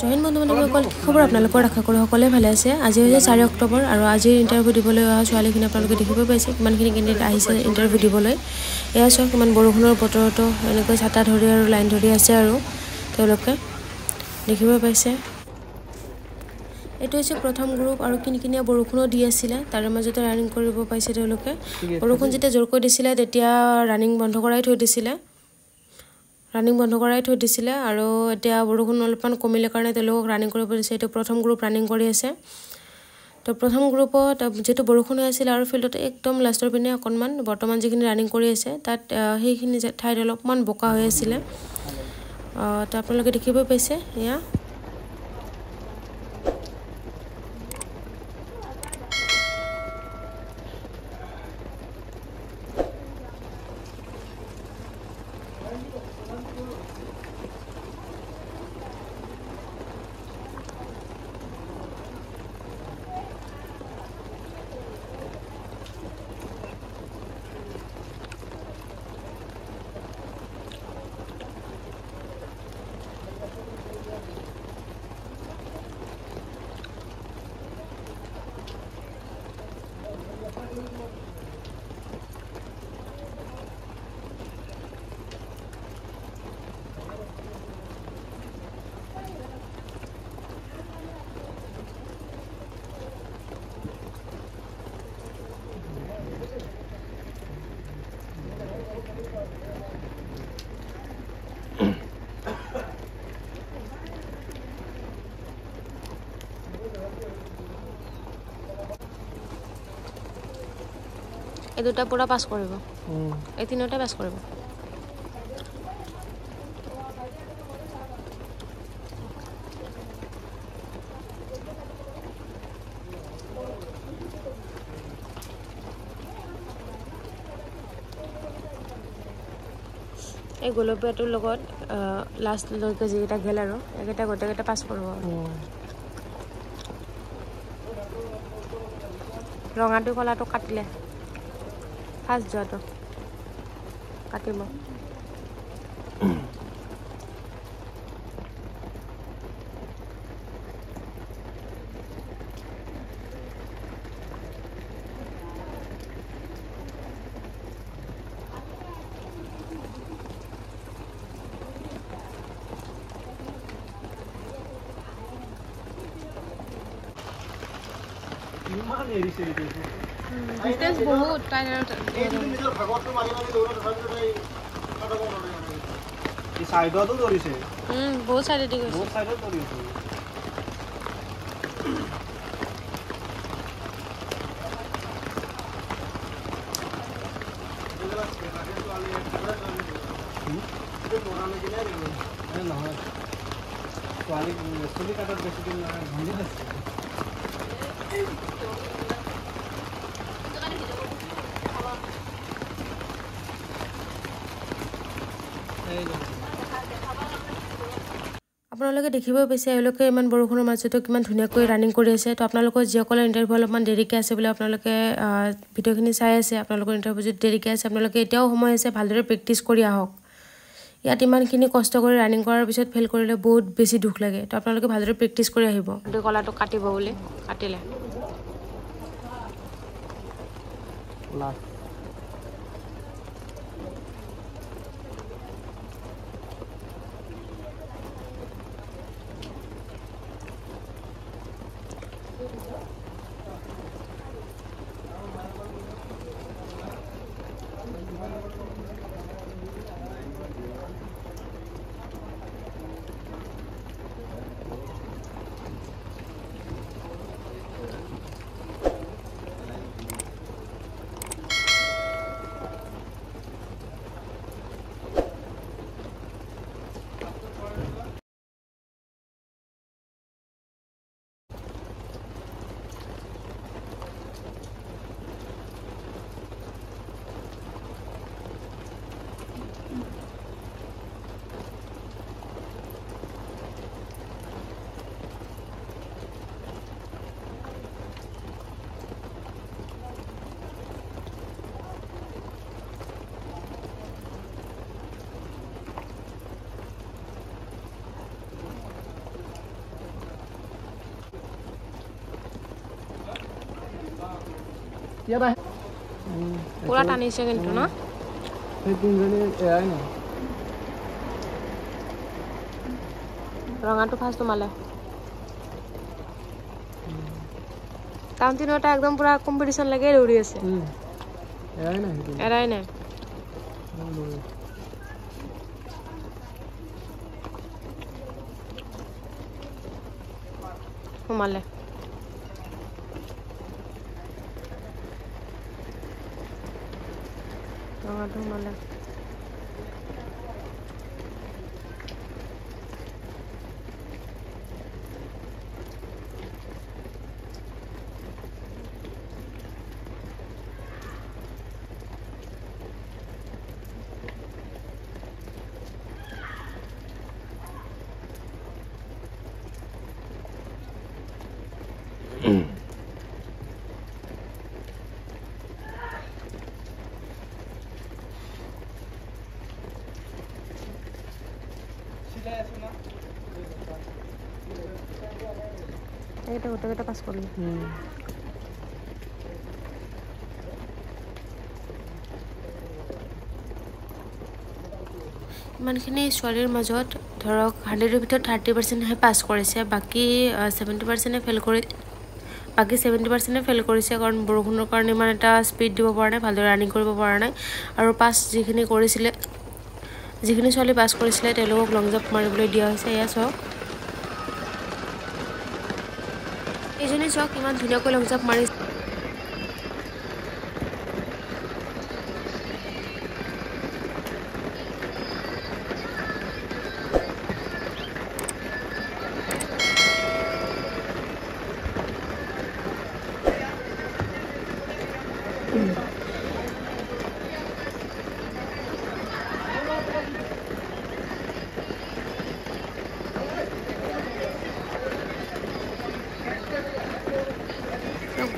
join বন্ধু বান্ধৱীসকল কি খবৰ আপোনালোকৰ আশা কৰোঁ সকলোৱে ভালে আছে আজি হৈছে 4 অক্টোবৰ আৰু আজিৰ ইণ্টাৰভিউ দিবলৈ অহা ছোৱালীখিনি আপোনালোকে দেখিব পাইছে কিমানখিনি কেণ্ডিডেট আহিছে ইণ্টাৰভিউ দিবলৈ এয়া চাওক কিমান বৰষুণৰ বতৰতো এনেকৈ ছাতা ধৰি আৰু লাইন ধৰি আছে আৰু তেওঁলোকে দেখিব পাইছে এইটো হৈছে প্ৰথম গ্ৰুপ আৰু কিনকিনিয়া বৰষুণো দি আছিল তাৰ মাজতে ৰানিং কৰিব পাইছে তেওঁলোকে বৰষুণ যেতিয়া জোৰকৈ দিছিলে তেতিয়া ৰানিং বন্ধ কৰাই থৈ দিছিলে আৰু এতিয়া বৰষুণ অলপমান কমিলে কাৰণে তেওঁলোকক ৰানিং কৰিব দিছে এইটো প্ৰথম গ্ৰুপ ৰানিং কৰি আছে তো প্ৰথম গ্ৰুপত যেটো বৰষুণ আছিল আৰু ফিল্ডত একদম লাষ্টৰ পিনে অকনমান বৰ্তমান যিখিনি ৰানিং কৰি আছে তাত সেইখিনি ঠাইত অলপমান বোকা হৈ আছিল তো আপোনালোকে দেখিব পাইছে ইয়া এই দুটা পুরা পাস কৰিব এই তিনটা পাস কৰিব এই গোলপীয়াটোৰ লগত লাষ্ট লৈকে যেটা গেল আৰু একেটা গোটেইটা পাস কৰিব ৰঙাটো কলাটো কাটিলে ফাৰ্ষ্ট যোৱাটো কাটিব ডিস্টেন্স বহুত টাইনাৰত নিজৰ ভাগটো মাৰি মাৰি দৌৰা তথাপিতো এই সাইডতো দৌৰিছে বহুত সাইডে গৈছে বহুত সাইডত দৌৰিছে নহয় ছোৱালী চুলি কাটাত বেছি দিন নহয় ভন্ডি আছে আপোনালোকে দেখিব পাইছে এওঁলোকে ইমান বৰষুণৰ মাজতো কিমান ধুনীয়াকৈ ৰানিং কৰি আছে তো আপোনালোকৰ যিসকলৰ ইণ্টাৰভিউ অলপমান দেৰিকৈ আছে বুলি আপোনালোকে ভিডিঅ'খিনি চাই আছে আপোনালোকৰ ইণ্টাৰভিউ যদি দেৰিকৈ আছে আপোনালোকে এতিয়াও সময় আছে ভালদৰে প্ৰেক্টিছ কৰি আহক ইয়াত ইমানখিনি কষ্ট কৰি ৰানিং কৰাৰ পিছত ফেল কৰিলে বহুত বেছি দুখ লাগে তো আপোনালোকে ভালদৰে প্ৰেক্টিছ কৰি আহিব কলাটো কাটিব বুলি কাটিলে লাষ্ট পুৰা টানিছে কিন্তু ন ৰঙাটো ফাৰ্ষ্ট তোমালে টাউনটিনটা একদম পুৰা কম্পিটিশন লাগে দৌৰি আছে এৰাই নাই সোমালে ৰঙাটো সোমালে এটা গোটেইটা পাস কৰিলো ইমানখিনি ছোৱালীৰ মাজত ধৰক 100ৰ ভিতৰত 30%হে পাস কৰিছে বাকি 70%ে ফেল কৰি বাকি 70%ে ফেল কৰিছে কাৰণ বৰষুণৰ কাৰণে ইমান এটা স্পীড দিব পৰা নাই ভালদৰে ৰানিং কৰিব পৰা নাই আৰু পাস যিখিনি কৰিছিলে যিখিনি ছোৱালী পাস কৰিছিলে তেওঁলোকক লং জাম্প মাৰিবলৈ দিয়া হৈছে এয়া চাওক এইজনী চাওক ইমান ধুনীয়াকৈ লং জাম্প মাৰিছে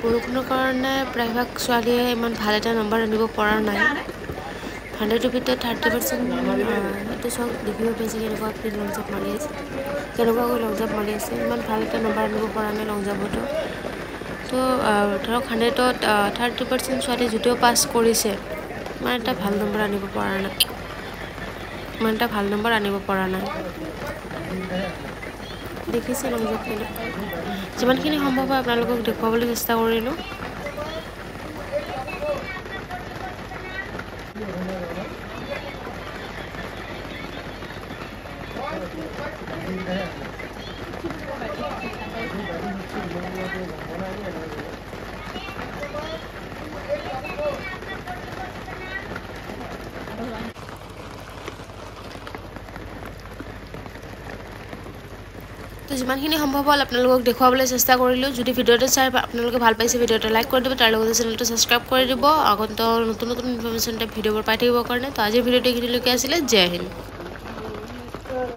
বৰষুণৰ কাৰণে প্ৰায়ভাগ ছোৱালীয়ে ইমান ভাল এটা নম্বৰ আনিব পৰা নাই 100ৰ ভিতৰত 30% এইটো চব দেখিব পাইছে কেনেকুৱাকৈ লং জাম্প মাৰি আছে কেনেকুৱাকৈ লং জাম্প মাৰি আছে ইমান ভাল এটা নম্বৰ আনিব পৰা নাই লং জাম্পতো তো ধৰক 100ত 30% ছোৱালী যদিও পাছ কৰিছে ইমান এটা ভাল নম্বৰ আনিব পৰা নাই দেখিছে লং জাম্প যিমানখিনি সম্ভৱ হয় আপোনালোকক দেখুৱাবলৈ চেষ্টা কৰিলোঁ তো যিমানখিনি সম্ভৱ হ'ল আপোনালোকক দেখুৱাবলৈ চেষ্টা কৰিলোঁ যদি ভিডিঅ'টো চাই আপোনালোকে ভাল পাইছে ভিডিঅ'টো লাইক কৰি দিব তাৰ লগতে চেনেলটো ছাবস্ক্ৰাইব কৰি দিব আগন্তুক নতুন ইনফৰমেশ্যন টাইপ ভিডিঅ'বোৰ পাই থাকিবৰ কাৰণে তো আজিৰ ভিডিঅ'টো এইখিনিলৈকে আছিলে জয় হিন্দ